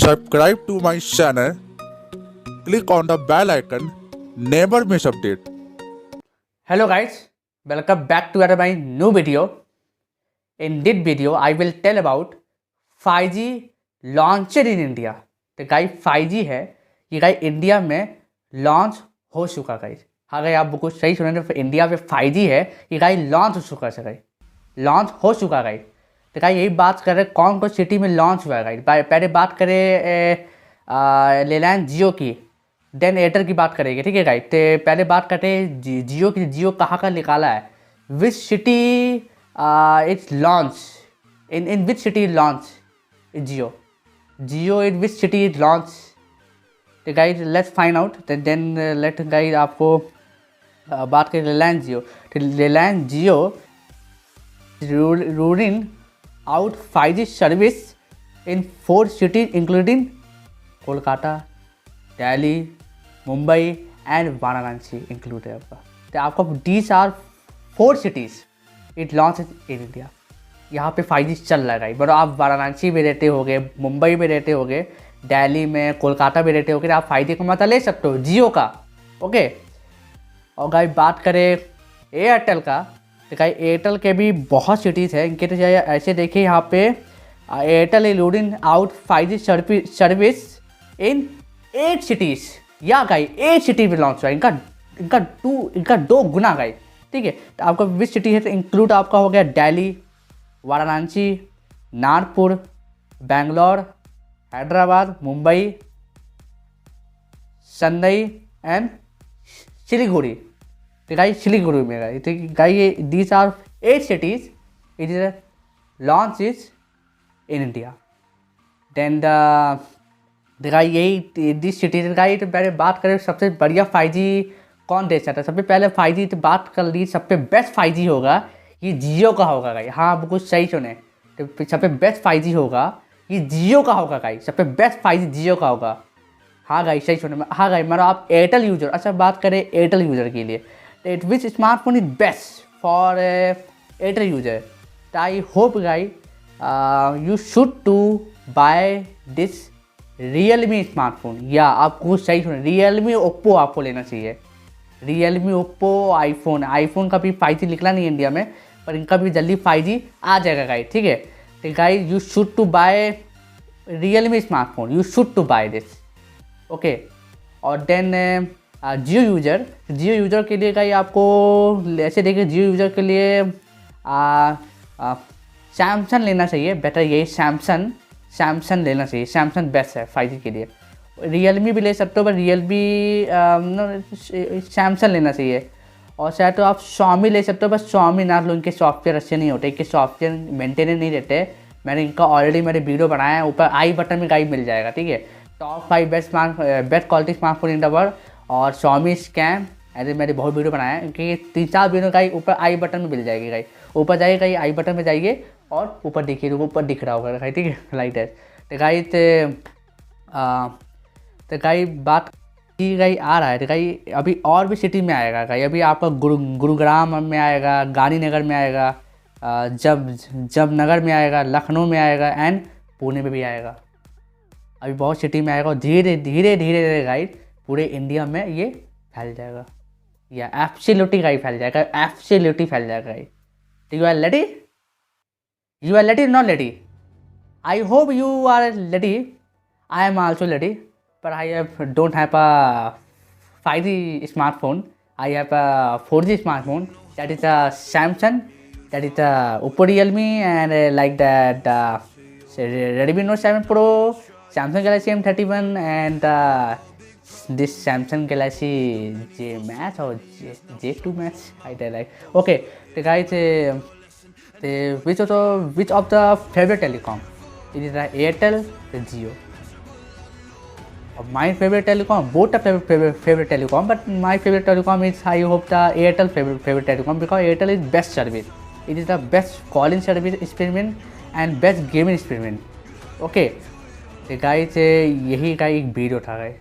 Subscribe to my channel. Click on the bell icon. Never miss update. Hello guys, welcome back to my new video. In this video, I will tell about 5G launched in India. तो guys 5G है ये guys India में launch हो चुका guys. हाँ guys, आप कुछ सही सुने तो इंडिया में 5G है ये गाइस लॉन्च हो चुका है गाइस, लॉन्च हो चुका गाइस। तो गाइस यही बात कर रहे कौन कौन सिटी में लॉन्च हुआ है गाइस। पहले बात करें रिलायंस जियो की, देन एयरटेल की बात करेंगे, ठीक है गाइस। तो पहले बात करते हैं जियो की। जियो कहाँ का निकाला है, which city it's launch in which city launch Jio in which city is launch. तो guys let's find out, then let guys आपको बात करें रिलायंस जियो। तो Reliance Jio rolling out 5G service in 4 cities including Kolkata, Delhi, Mumbai and Varanasi include है आपका। तो आपको these are 4 cities it launch in India. यहाँ पे 5G चल रहा है। बट आप वाराणसी में रहते होगे, मुंबई में रहते होगे, दिल्ली में, कोलकाता में रहते होगे, आप 5G का मजा ले सकते हो जियो का, ओके। और गाइस बात करें एयरटेल का, तो गाइस एयरटेल के भी बहुत सिटीज़ है इनके। तो ऐसे देखिए यहाँ पे Airtel is rolling out 5G service in 8 cities। या गाइस 8 सिटी में लॉन्च हुआ इनका 2 गुना गाइस, ठीक है। तो आपका विच सिटी है तो इंक्लूड आपका हो गया दिल्ली, वाराणसी, नागपुर, बेंगलोर, हैदराबाद, मुंबई, चेन्नई एंड सिलीगुड़ी। तो गाइस सिलीगुड़ी में गाइस, तो guys these are 8 cities it is launch is in India. Then guys यही दिस सिटीज गाइस। तो पहले बात करें सबसे बढ़िया 5G कौन दे सकता है। सबसे पहले 5G तो बात कर ली, सबसे बेस्ट 5G होगा ये जियो का होगा गाइस। हाँ आप कुछ सही सुने, तो सबसे बेस्ट 5G होगा ये जियो का होगा गाइस। सबसे बेस्ट 5G जियो का होगा। हाँ गाइस सही सुने। हाँ गाइस मतलब आप एयरटेल यूजर, अच्छा बात करें एयरटेल यूजर के लिए, तो which smartphone is best for Airtel user. तो I hope guys you should to buy this Realme smartphone. या आपको सही सुने, रियलमी ओप्पो आपको लेना चाहिए। रियलमी ओप्पो आईफोन का भी 5G निकला नहीं इंडिया में, पर इनका भी जल्दी 5G आ जाएगा गाइस, ठीक है। तो guys you should to buy Realme smartphone, you should to buy this, okay. और देन जियो यूजर के लिए गाइस आपको ऐसे देखिए, जियो यूजर के लिए सैमसंग लेना चाहिए। बेटर यही सैमसंग लेना चाहिए। सैमसंग बेस्ट है 5G के लिए। रियलमी भी ले सकते हो, पर रियलमी सैमसंग लेना चाहिए। और शायद तो आप Xiaomi ले सकते हो, बस Xiaomi ना लो, इनके सॉफ्टवेयर अच्छे नहीं होते, इनके सॉफ्टवेयर मेंटेन नहीं रहते। मैंने इनका ऑलरेडी मेरे वीडियो बनाया है, ऊपर आई बटन में गाइड मिल जाएगा, ठीक है। Top 5 best quality smartphone in the world और Xiaomi स्कैम, ऐसे मैंने बहुत वीडियो बनाया है, क्योंकि 3-4 वीडियो गाइड ऊपर आई बटन में मिल जाएगी गाइड। ऊपर जाइए गाइड, आई बटन में जाइए और ऊपर देखिए, ऊपर दिख रहा होगा गाइड, ठीक है, लाइट है। तो गाइड बात की गाइड आ रहा है। तो गाइड अभी और भी सिटी में आएगा गाइड। अभी आपका गुरुग्राम में आएगा, गांधीनगर में आएगा, जब नगर में आएगा, लखनऊ में आएगा एंड पुणे में भी आएगा। अभी बहुत सिटी में आएगा और धीरे धीरे गाइड पूरे इंडिया में ये फैल जाएगा। या एब्सोल्युटली गाइड फैल जाएगा, एब्सोल्युटली फैल जाएगा गाइड। तो you are ready not ready? I hope you are ready. I am also ready, but I don't have a 5G smartphone. I have a 4G smartphone. That is a Samsung. That is a Oppo Realme and like that Redmi Note 7 Pro, Samsung Galaxy M31 and this Samsung Galaxy J Max or J2 Max. I like. Okay, the guys, which of the favorite telecom? It is Airtel and Jio. My favorite telecom, both are favorite telecom, but my favorite telecom is, I hope, the Airtel favorite telecom, because Airtel is best service. It is the best calling service experiment and best gaming experiment. Okay, तो guys यही का एक video था guys.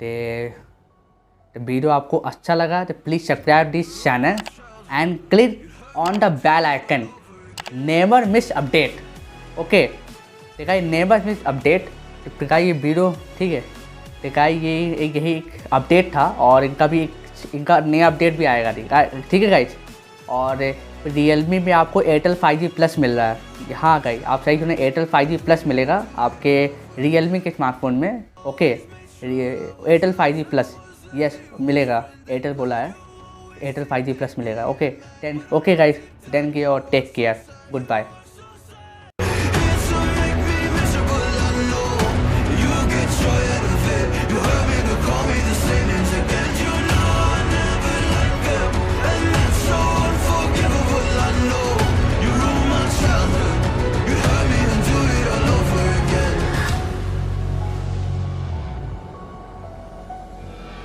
तो video आपको अच्छा लगा तो please subscribe this channel and click on the bell icon. Never miss update, okay. तो गाइस नेवर मिस अपडेट। तो गाइस ये वीडियो ठीक है, तो गाइस यही एक अपडेट था, और इनका नया अपडेट भी आएगा ठीक है गाइस। और Realme में आपको एयरटेल 5G प्लस मिल रहा है। हाँ गाइस, आप सही सुने, एयरटेल 5G प्लस मिलेगा आपके Realme के स्मार्टफोन में। Okay, Airtel 5G plus yes मिलेगा, एयरटेल बोला है, एयरटेल 5G प्लस मिलेगा। Okay guys, then take care, good bye.